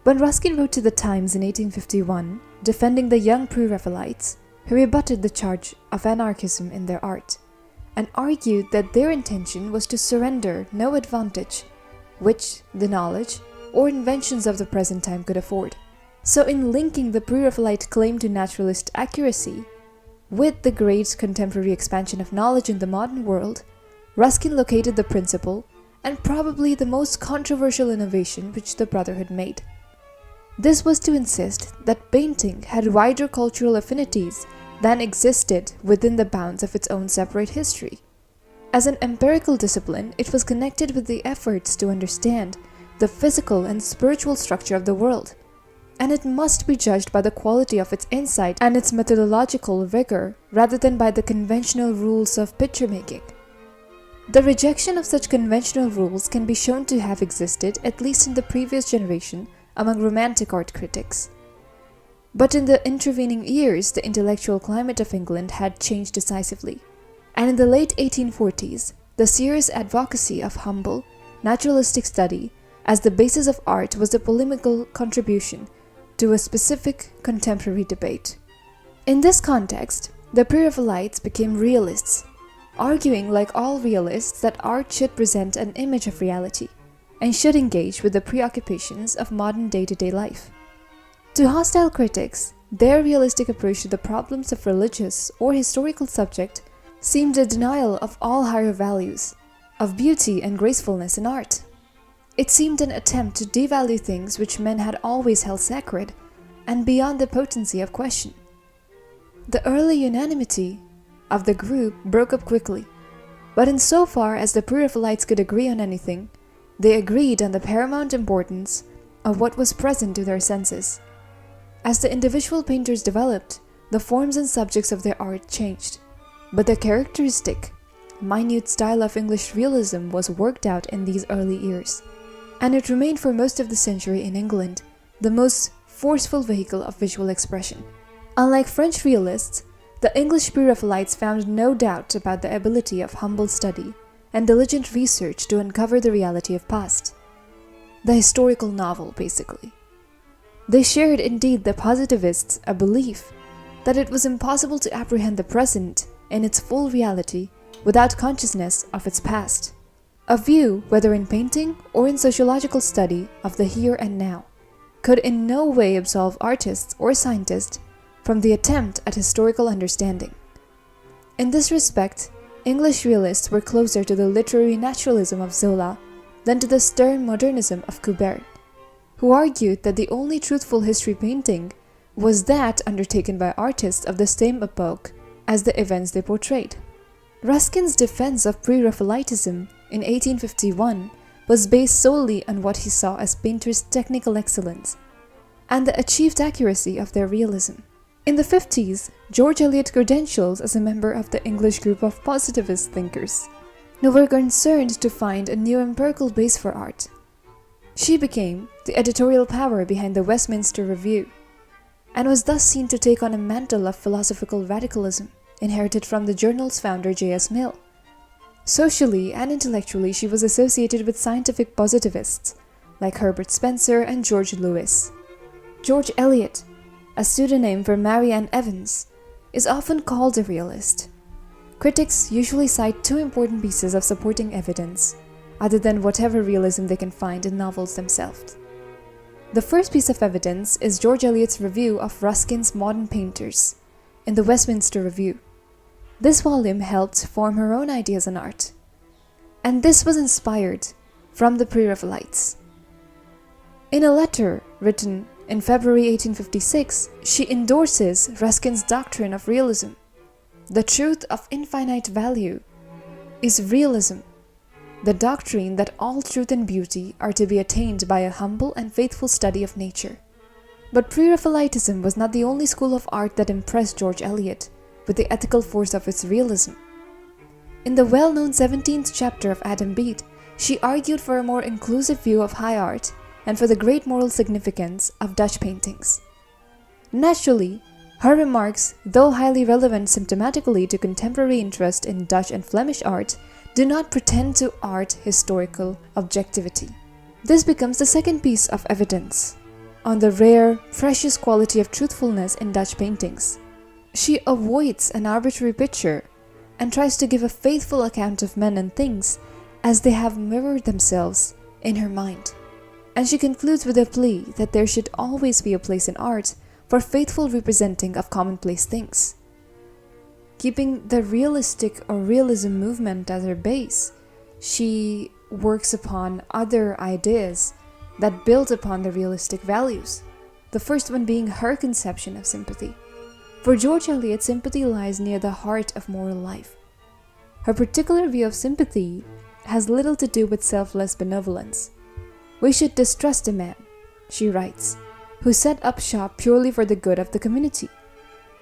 When Ruskin wrote to the Times in 1851, defending the young Pre-Raphaelites, he rebutted the charge of anarchism in their art, and argued that their intention was to surrender no advantage which the knowledge or inventions of the present time could afford. So in linking the Pre-Raphaelite claim to naturalist accuracy with the great contemporary expansion of knowledge in the modern world, Ruskin located the principle and probably the most controversial innovation which the Brotherhood made. This was to insist that painting had wider cultural affinities than existed within the bounds of its own separate history. As an empirical discipline, it was connected with the efforts to understand the physical and spiritual structure of the world, and it must be judged by the quality of its insight and its methodological rigor rather than by the conventional rules of picture making. The rejection of such conventional rules can be shown to have existed, at least in the previous generation, among Romantic art critics. But in the intervening years, the intellectual climate of England had changed decisively, and in the late 1840s, the serious advocacy of humble, naturalistic study as the basis of art was a polemical contribution to a specific contemporary debate. In this context, the Pre-Raphaelites became realists, arguing like all realists that art should present an image of reality and should engage with the preoccupations of modern day-to-day life. To hostile critics, their realistic approach to the problems of religious or historical subject seemed a denial of all higher values, of beauty and gracefulness in art. It seemed an attempt to devalue things which men had always held sacred and beyond the potency of question. The early unanimity of the group broke up quickly, but insofar as the Pre-Raphaelites could agree on anything, they agreed on the paramount importance of what was present to their senses. As the individual painters developed, the forms and subjects of their art changed, but the characteristic, minute style of English realism was worked out in these early years, and it remained for most of the century in England the most forceful vehicle of visual expression. Unlike French realists, the English Pre-Raphaelites found no doubt about the ability of humble study and diligent research to uncover the reality of past. The historical novel, basically. They shared indeed the positivists a belief that it was impossible to apprehend the present in its full reality without consciousness of its past. A view, whether in painting or in sociological study of the here and now, could in no way absolve artists or scientists from the attempt at historical understanding. In this respect, English realists were closer to the literary naturalism of Zola than to the stern modernism of Courbet, who argued that the only truthful history painting was that undertaken by artists of the same epoch as the events they portrayed. Ruskin's defense of Pre-Raphaelitism in 1851 was based solely on what he saw as painters' technical excellence and the achieved accuracy of their realism. In the 50s, George Eliot credentials as a member of the English group of positivist thinkers who were concerned to find a new empirical base for art. She became the editorial power behind the Westminster Review, and was thus seen to take on a mantle of philosophical radicalism inherited from the journal's founder J.S. Mill. Socially and intellectually, she was associated with scientific positivists like Herbert Spencer and George Lewis. George Eliot, a pseudonym for Mary Ann Evans, is often called a realist. Critics usually cite two important pieces of supporting evidence, other than whatever realism they can find in novels themselves. The first piece of evidence is George Eliot's review of Ruskin's Modern Painters in the Westminster Review. This volume helped form her own ideas on art, and this was inspired from the Pre-Raphaelites. In a letter written in February 1856, she endorses Ruskin's doctrine of realism. The truth of infinite value is realism, the doctrine that all truth and beauty are to be attained by a humble and faithful study of nature. But Pre-Raphaelitism was not the only school of art that impressed George Eliot with the ethical force of its realism. In the well-known 17th chapter of Adam Bede, she argued for a more inclusive view of high art and for the great moral significance of Dutch paintings. Naturally, her remarks, though highly relevant symptomatically to contemporary interest in Dutch and Flemish art, do not pretend to art historical objectivity. This becomes the second piece of evidence. on the rare, precious quality of truthfulness in Dutch paintings. She avoids an arbitrary picture and tries to give a faithful account of men and things as they have mirrored themselves in her mind. And she concludes with a plea that there should always be a place in art for faithful representing of commonplace things. Keeping the realistic or realism movement as her base, she works upon other ideas that build upon the realistic values, the first one being her conception of sympathy. For George Eliot, sympathy lies near the heart of moral life. Her particular view of sympathy has little to do with selfless benevolence. We should distrust a man, she writes, who set up shop purely for the good of the community.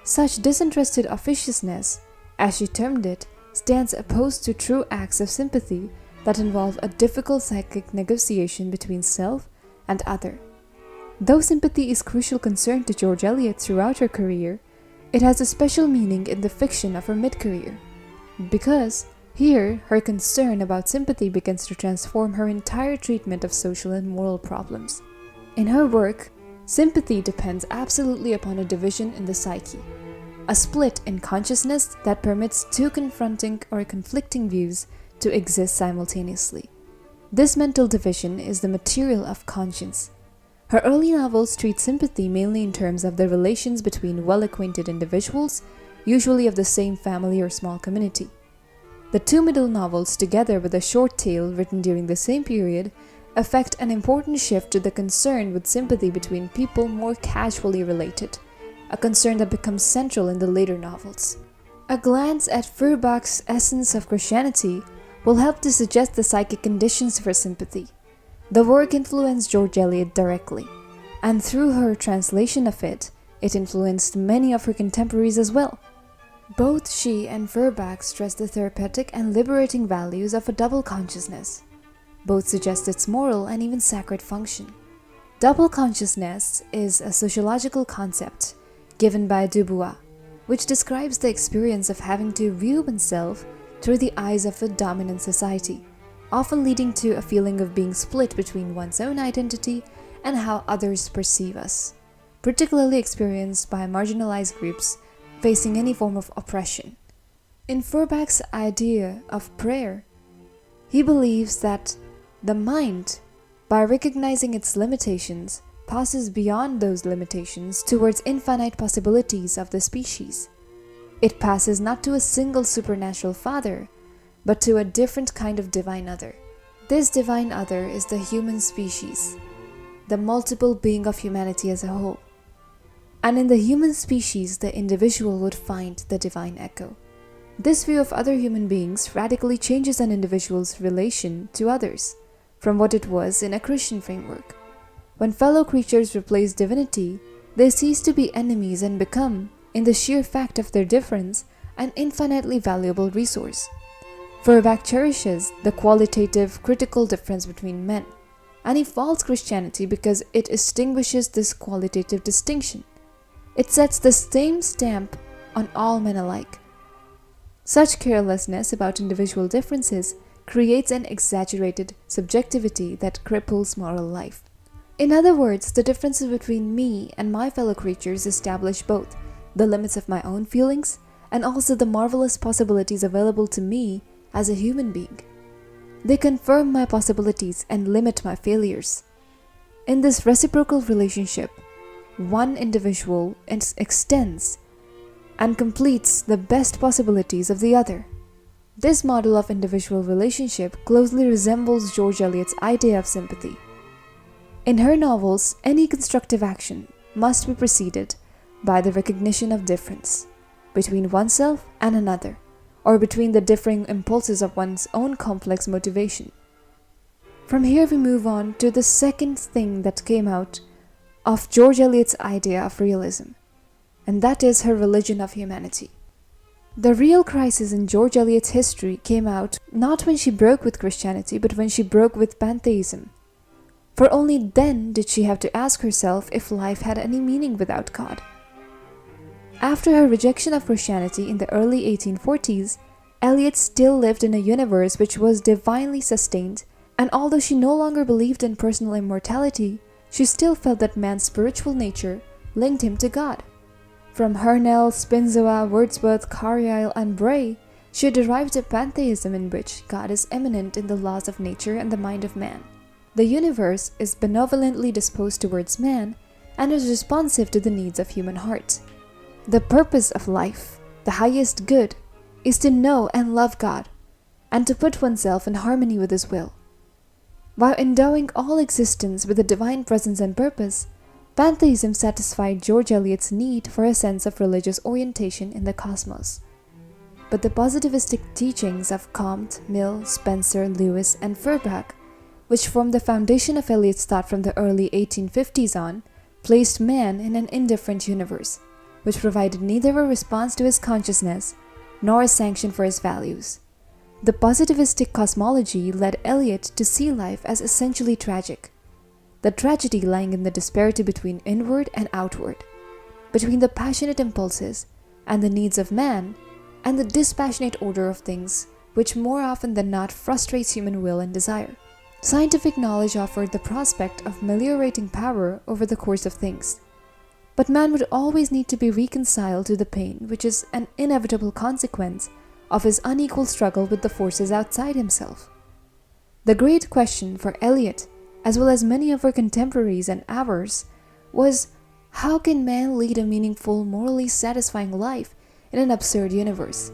Such disinterested officiousness, as she termed it, stands opposed to true acts of sympathy that involve a difficult psychic negotiation between self and other. Though sympathy is crucial concern to George Eliot throughout her career, it has a special meaning in the fiction of her mid-career, because here her concern about sympathy begins to transform her entire treatment of social and moral problems. In her work, sympathy depends absolutely upon a division in the psyche, a split in consciousness that permits two confronting or conflicting views to exist simultaneously. This mental division is the material of conscience. Her early novels treat sympathy mainly in terms of the relations between well-acquainted individuals, usually of the same family or small community. The two middle novels, together with a short tale written during the same period, effect an important shift to the concern with sympathy between people more casually related, a concern that becomes central in the later novels. A glance at Feuerbach's Essence of Christianity will help to suggest the psychic conditions for sympathy. The work influenced George Eliot directly, and through her translation of it, it influenced many of her contemporaries as well. Both she and Feuerbach stress the therapeutic and liberating values of a double consciousness. Both suggest its moral and even sacred function. Double consciousness is a sociological concept given by Dubois, which describes the experience of having to view oneself through the eyes of a dominant society, often leading to a feeling of being split between one's own identity and how others perceive us, particularly experienced by marginalized groups facing any form of oppression. In Feuerbach's idea of prayer, he believes that the mind, by recognizing its limitations, passes beyond those limitations towards infinite possibilities of the species. It passes not to a single supernatural father, but to a different kind of divine other. This divine other is the human species, the multiple being of humanity as a whole. And in the human species, the individual would find the divine echo. This view of other human beings radically changes an individual's relation to others from what it was in a Christian framework. When fellow creatures replace divinity, they cease to be enemies and become, in the sheer fact of their difference, an infinitely valuable resource. Feuerbach cherishes the qualitative, critical difference between men, and he faults Christianity because it extinguishes this qualitative distinction. It sets the same stamp on all men alike. Such carelessness about individual differences creates an exaggerated subjectivity that cripples moral life. In other words, the differences between me and my fellow creatures establish both the limits of my own feelings and also the marvelous possibilities available to me as a human being. They confirm my possibilities and limit my failures. In this reciprocal relationship, one individual extends and completes the best possibilities of the other. This model of individual relationship closely resembles George Eliot's idea of sympathy. In her novels, any constructive action must be preceded by the recognition of difference between oneself and another, or between the differing impulses of one's own complex motivation. From here we move on to the second thing that came out of George Eliot's idea of realism, and that is her religion of humanity. The real crisis in George Eliot's history came out not when she broke with Christianity, but when she broke with pantheism. For only then did she have to ask herself if life had any meaning without God. After her rejection of Christianity in the early 1840s, Eliot still lived in a universe which was divinely sustained, and although she no longer believed in personal immortality, she still felt that man's spiritual nature linked him to God. From Hurnell, Spinoza, Wordsworth, Carlyle, and Bray, she derived a pantheism in which God is immanent in the laws of nature and the mind of man. The universe is benevolently disposed towards man and is responsive to the needs of human heart. The purpose of life, the highest good, is to know and love God, and to put oneself in harmony with His will. While endowing all existence with a divine presence and purpose, pantheism satisfied George Eliot's need for a sense of religious orientation in the cosmos. But the positivistic teachings of Comte, Mill, Spencer, Lewis, and Feuerbach, which formed the foundation of Eliot's thought from the early 1850s on, placed man in an indifferent universe, which provided neither a response to his consciousness nor a sanction for his values. The positivistic cosmology led Eliot to see life as essentially tragic, the tragedy lying in the disparity between inward and outward, between the passionate impulses and the needs of man, and the dispassionate order of things, which more often than not frustrates human will and desire. Scientific knowledge offered the prospect of ameliorating power over the course of things, but man would always need to be reconciled to the pain which is an inevitable consequence of his unequal struggle with the forces outside himself. The great question for Eliot, as well as many of our contemporaries and ours, was how can man lead a meaningful, morally satisfying life in an absurd universe?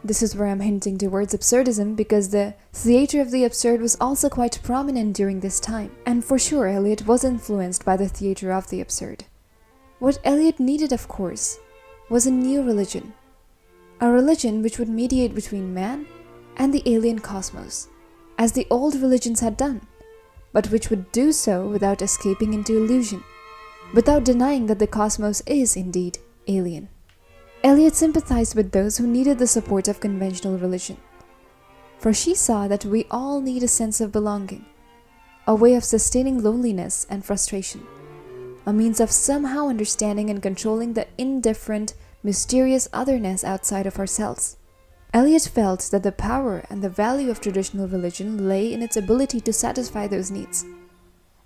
This is where I'm hinting towards absurdism, because the theatre of the absurd was also quite prominent during this time, and for sure Eliot was influenced by the theatre of the absurd. What Eliot needed, of course, was a new religion, a religion which would mediate between man and the alien cosmos, as the old religions had done, but which would do so without escaping into illusion, without denying that the cosmos is indeed alien. Eliot sympathized with those who needed the support of conventional religion, for she saw that we all need a sense of belonging, a way of sustaining loneliness and frustration, a means of somehow understanding and controlling the indifferent, mysterious otherness outside of ourselves. Eliot felt that the power and the value of traditional religion lay in its ability to satisfy those needs,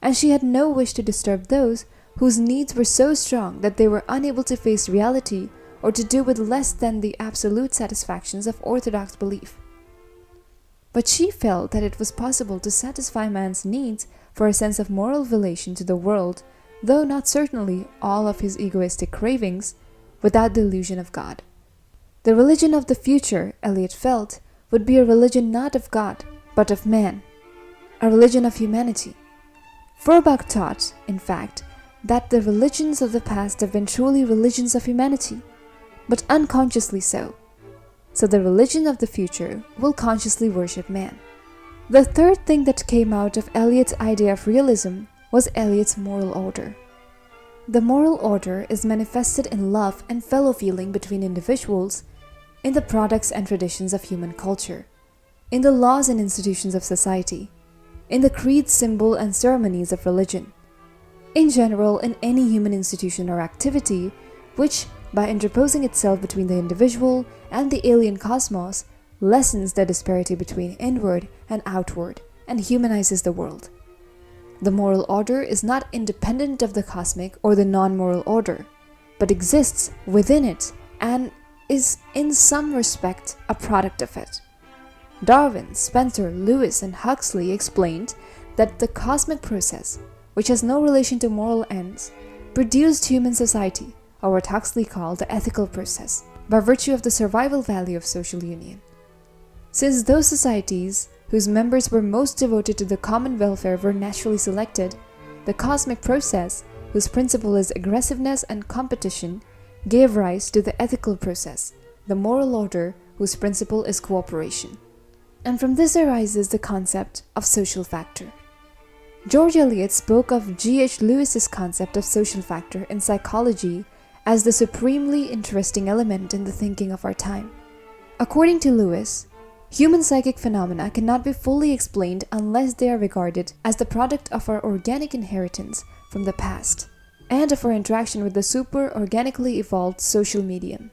and she had no wish to disturb those whose needs were so strong that they were unable to face reality or to do with less than the absolute satisfactions of orthodox belief. But she felt that it was possible to satisfy man's needs for a sense of moral relation to the world, though not certainly all of his egoistic cravings, without the illusion of God. The religion of the future, Eliot felt, would be a religion not of God, but of man, a religion of humanity. Feuerbach taught, in fact, that the religions of the past have been truly religions of humanity, but unconsciously so. So the religion of the future will consciously worship man. The third thing that came out of Eliot's idea of realism was Eliot's moral order. The moral order is manifested in love and fellow feeling between individuals, in the products and traditions of human culture, in the laws and institutions of society, in the creed, symbol, and ceremonies of religion. In general, in any human institution or activity, which, by interposing itself between the individual and the alien cosmos, lessens the disparity between inward and outward and humanizes the world. The moral order is not independent of the cosmic or the non-moral order, but exists within it and is in some respect a product of it. Darwin, Spencer, Lewis, and Huxley explained that the cosmic process, which has no relation to moral ends, produced human society, or what Huxley called the ethical process, by virtue of the survival value of social union. Since those societies whose members were most devoted to the common welfare were naturally selected, the cosmic process, whose principle is aggressiveness and competition, gave rise to the ethical process, the moral order, whose principle is cooperation. And from this arises the concept of social factor. George Eliot spoke of G.H. Lewis's concept of social factor in psychology as the supremely interesting element in the thinking of our time. According to Lewis, human psychic phenomena cannot be fully explained unless they are regarded as the product of our organic inheritance from the past and of our interaction with the super-organically evolved social medium.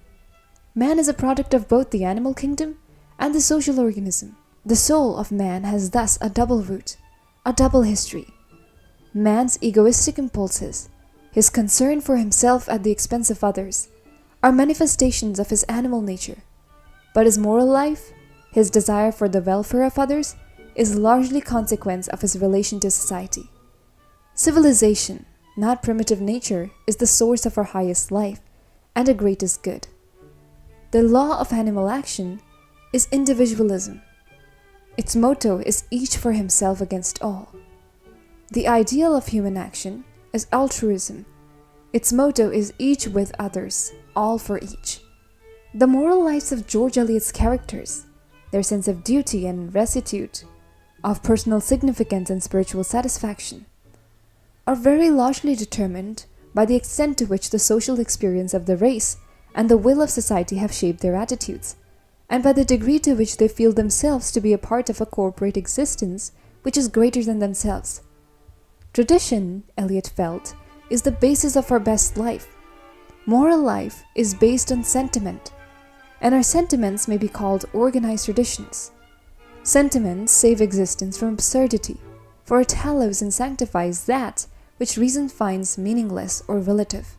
Man is a product of both the animal kingdom and the social organism. The soul of man has thus a double root, a double history. man's egoistic impulses, his concern for himself at the expense of others, are manifestations of his animal nature. But his moral life, his desire for the welfare of others, is largely consequence of his relation to society. Civilization, not primitive nature, is the source of our highest life and our greatest good. The law of animal action is individualism. Its motto is each for himself against all. The ideal of human action is altruism. Its motto is each with others, all for each. The moral lives of George Eliot's characters, their sense of duty and rectitude, of personal significance and spiritual satisfaction, are very largely determined by the extent to which the social experience of the race and the will of society have shaped their attitudes, and by the degree to which they feel themselves to be a part of a corporate existence which is greater than themselves. Tradition, Eliot felt, is the basis of our best life. Moral life is based on sentiment, and our sentiments may be called organized traditions. Sentiments save existence from absurdity, for it hallows and sanctifies that which reason finds meaningless or relative.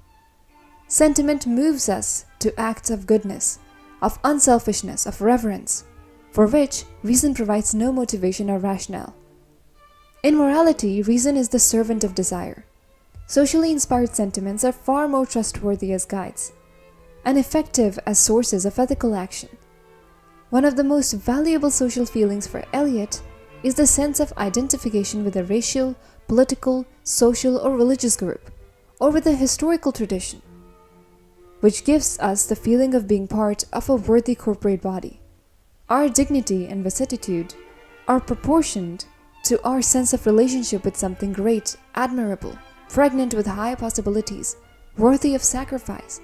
Sentiment moves us to acts of goodness, of unselfishness, of reverence, for which reason provides no motivation or rationale. In morality, reason is the servant of desire. Socially inspired sentiments are far more trustworthy as guides, and effective as sources of ethical action. One of the most valuable social feelings for Eliot is the sense of identification with a racial, political, social, or religious group, or with a historical tradition, which gives us the feeling of being part of a worthy corporate body. Our dignity and vicissitude are proportioned to our sense of relationship with something great, admirable, pregnant with high possibilities, worthy of sacrifice,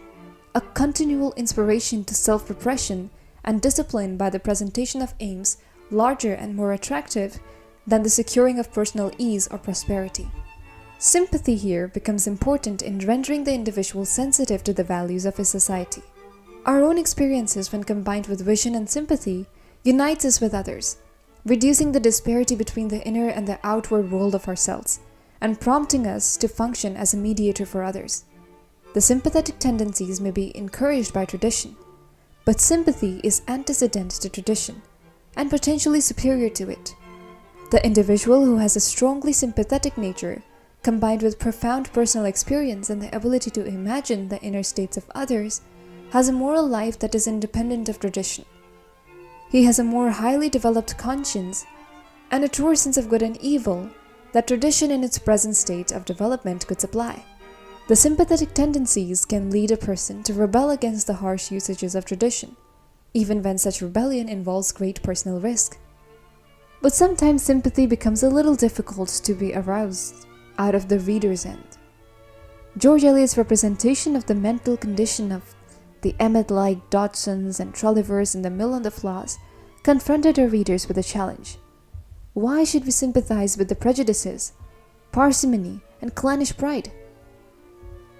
a continual inspiration to self-repression and discipline by the presentation of aims larger and more attractive than the securing of personal ease or prosperity. Sympathy here becomes important in rendering the individual sensitive to the values of his society. Our own experiences, when combined with vision and sympathy, unites us with others, reducing the disparity between the inner and the outward world of ourselves, and prompting us to function as a mediator for others. The sympathetic tendencies may be encouraged by tradition, but sympathy is antecedent to tradition, and potentially superior to it. The individual who has a strongly sympathetic nature, combined with profound personal experience and the ability to imagine the inner states of others, has a moral life that is independent of tradition. He has a more highly developed conscience and a truer sense of good and evil that tradition in its present state of development could supply. The sympathetic tendencies can lead a person to rebel against the harsh usages of tradition, even when such rebellion involves great personal risk. But sometimes sympathy becomes a little difficult to be aroused out of the reader's end. George Eliot's representation of the mental condition of the Emmet-like Dodsons and Trullivers in The Mill on the Floss confronted her readers with a challenge. Why should we sympathize with the prejudices, parsimony, and clannish pride?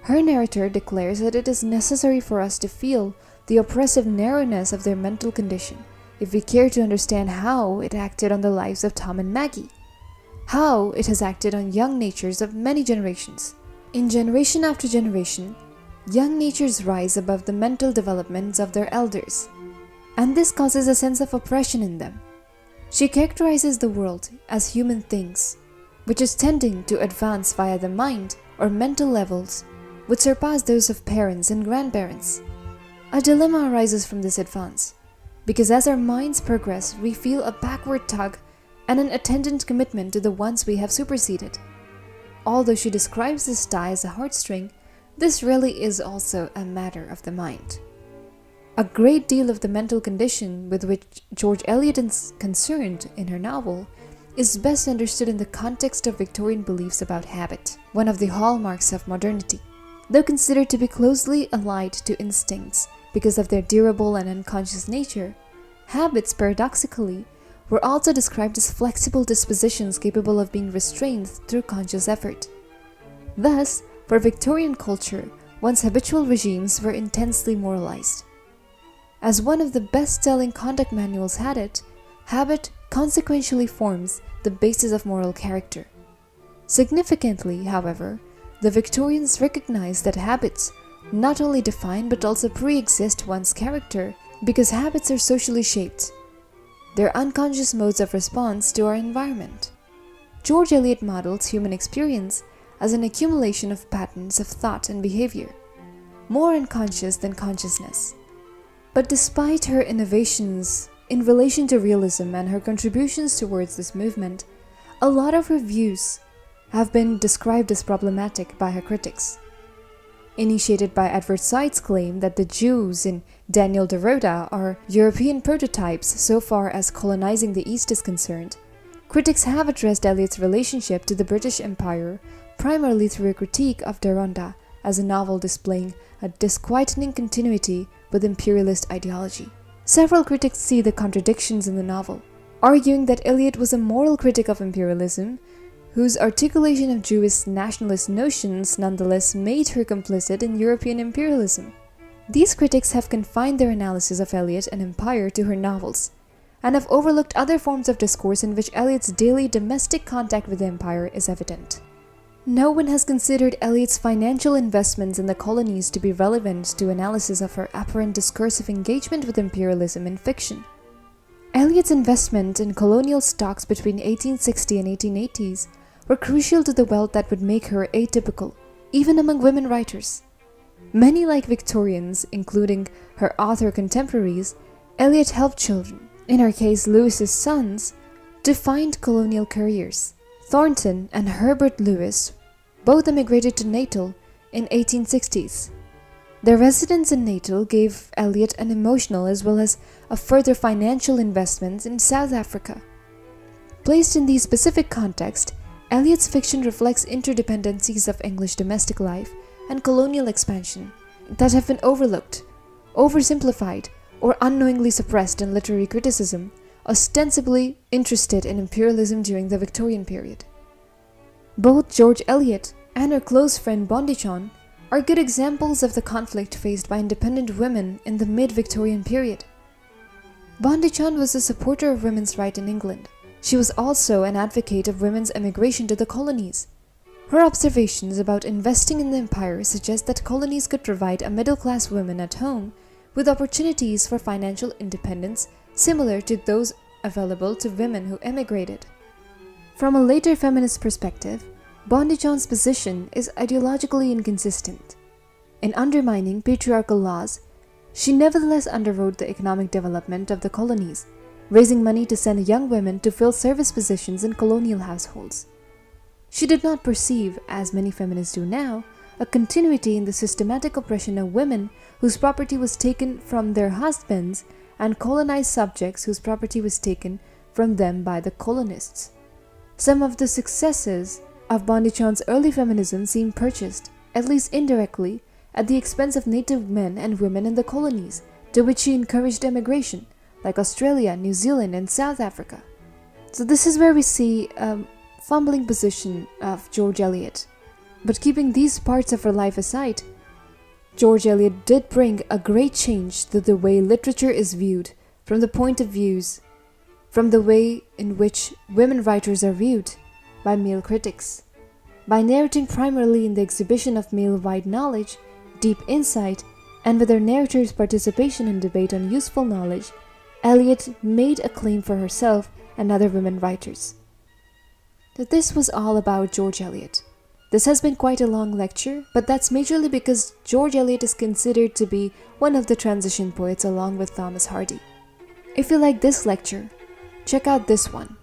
Her narrator declares that it is necessary for us to feel the oppressive narrowness of their mental condition if we care to understand how it acted on the lives of Tom and Maggie, how it has acted on young natures of many generations. In generation after generation, young natures rise above the mental developments of their elders, and this causes a sense of oppression in them. She characterizes the world as human things, which is tending to advance via the mind or mental levels which surpass those of parents and grandparents. A dilemma arises from this advance, because as our minds progress, we feel a backward tug and an attendant commitment to the ones we have superseded. Although she describes this tie as a heartstring, this really is also a matter of the mind. A great deal of the mental condition with which George Eliot is concerned in her novel is best understood in the context of Victorian beliefs about habit, one of the hallmarks of modernity. Though considered to be closely allied to instincts because of their durable and unconscious nature, habits, paradoxically, were also described as flexible dispositions capable of being restrained through conscious effort. Thus, for Victorian culture, one's habitual regimes were intensely moralized. As one of the best-selling conduct manuals had it, habit consequentially forms the basis of moral character. Significantly, however, the Victorians recognized that habits not only define but also pre-exist one's character because habits are socially shaped. They're unconscious modes of response to our environment. George Eliot models human experience as an accumulation of patterns of thought and behavior, more unconscious than consciousness. But despite her innovations in relation to realism and her contributions towards this movement, a lot of her views have been described as problematic by her critics. Initiated by Edward Said's claim that the Jews in Daniel de Rhoda are European prototypes so far as colonizing the East is concerned, critics have addressed Eliot's relationship to the British Empire primarily through a critique of de Rhoda as a novel displaying a disquieting continuity with imperialist ideology. Several critics see the contradictions in the novel, arguing that Eliot was a moral critic of imperialism whose articulation of Jewish nationalist notions nonetheless made her complicit in European imperialism. These critics have confined their analysis of Eliot and empire to her novels, and have overlooked other forms of discourse in which Eliot's daily domestic contact with the empire is evident. No one has considered Eliot's financial investments in the colonies to be relevant to analysis of her apparent discursive engagement with imperialism in fiction. Eliot's investment in colonial stocks between 1860 and 1880s were crucial to the wealth that would make her atypical, even among women writers. Many like Victorians, including her author contemporaries, Eliot helped children, in her case Lewis's sons, to find colonial careers. Thornton and Herbert Lewis both emigrated to Natal in 1860s. Their residence in Natal gave Eliot an emotional as well as a further financial investment in South Africa. Placed in these specific contexts, Eliot's fiction reflects interdependencies of English domestic life and colonial expansion that have been overlooked, oversimplified, or unknowingly suppressed in literary criticism, ostensibly interested in imperialism during the Victorian period. Both George Eliot and her close friend Bondichon are good examples of the conflict faced by independent women in the mid-Victorian period. Bondichon was a supporter of women's rights in England. She was also an advocate of women's emigration to the colonies. Her observations about investing in the empire suggest that colonies could provide a middle-class woman at home with opportunities for financial independence similar to those available to women who emigrated. From a later feminist perspective, Bondichon's position is ideologically inconsistent. In undermining patriarchal laws, she nevertheless underwrote the economic development of the colonies, raising money to send young women to fill service positions in colonial households. She did not perceive, as many feminists do now, a continuity in the systematic oppression of women whose property was taken from their husbands and colonized subjects whose property was taken from them by the colonists. Some of the successes of Bondichon's early feminism seem purchased, at least indirectly, at the expense of native men and women in the colonies, to which she encouraged emigration, like Australia, New Zealand, and South Africa. So this is where we see a fumbling position of George Eliot. But keeping these parts of her life aside, George Eliot did bring a great change to the way literature is viewed from the point of views, from the way in which women writers are viewed by male critics. By narrating primarily in the exhibition of male-wide knowledge, deep insight, and with her narrator's participation in debate on useful knowledge, Eliot made a claim for herself and other women writers. So this was all about George Eliot. This has been quite a long lecture, but that's majorly because George Eliot is considered to be one of the transition poets along with Thomas Hardy. If you like this lecture, check out this one.